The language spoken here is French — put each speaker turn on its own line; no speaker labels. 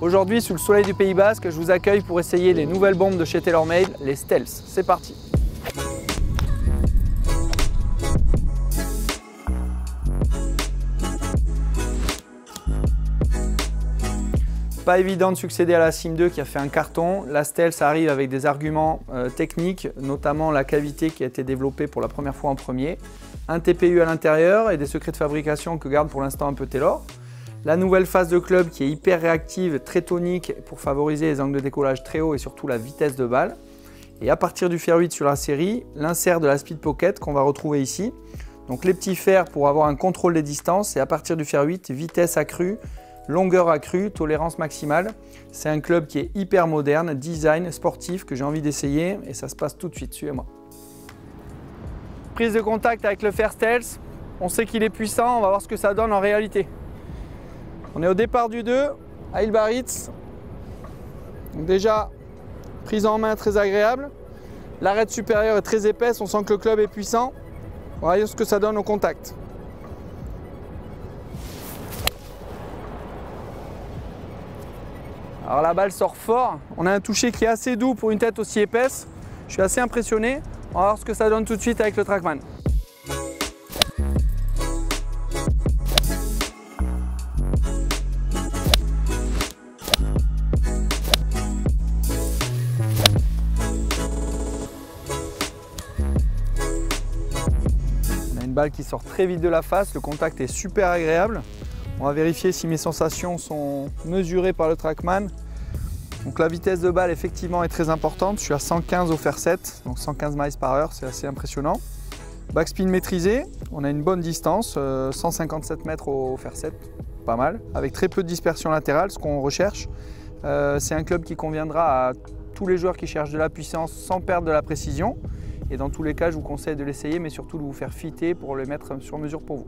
Aujourd'hui, sous le soleil du Pays Basque, je vous accueille pour essayer les nouvelles bombes de chez TaylorMade, les Stealth. C'est parti! Pas évident de succéder à la Sim 2 qui a fait un carton. La Stealth arrive avec des arguments techniques, notamment la cavité qui a été développée pour la première fois en premier, un TPU à l'intérieur et des secrets de fabrication que garde pour l'instant un peu Taylor. La nouvelle phase de club qui est hyper réactive, très tonique pour favoriser les angles de décollage très hauts et surtout la vitesse de balle. Et à partir du fer 8 sur la série, l'insert de la Speed Pocket qu'on va retrouver ici. Donc les petits fers pour avoir un contrôle des distances et à partir du fer 8, vitesse accrue, longueur accrue, tolérance maximale. C'est un club qui est hyper moderne, design, sportif, que j'ai envie d'essayer et ça se passe tout de suite, suivez-moi. Prise de contact avec le fer Stealth, on sait qu'il est puissant, on va voir ce que ça donne en réalité. On est au départ du 2, à Ilbaritz. Donc déjà, prise en main très agréable. L'arête supérieure est très épaisse, on sent que le club est puissant. Voyons ce que ça donne au contact. Alors la balle sort fort, on a un toucher qui est assez doux pour une tête aussi épaisse. Je suis assez impressionné. On va voir ce que ça donne tout de suite avec le Trackman. On a une balle qui sort très vite de la face, le contact est super agréable. On va vérifier si mes sensations sont mesurées par le Trackman. Donc la vitesse de balle effectivement est très importante. Je suis à 115 au fer 7, donc 115 miles par heure, c'est assez impressionnant. Backspin maîtrisé, on a une bonne distance, 157 mètres au fer 7, pas mal, avec très peu de dispersion latérale, ce qu'on recherche. C'est un club qui conviendra à tous les joueurs qui cherchent de la puissance sans perdre de la précision. Et dans tous les cas, je vous conseille de l'essayer, mais surtout de vous faire fitter pour le mettre sur mesure pour vous.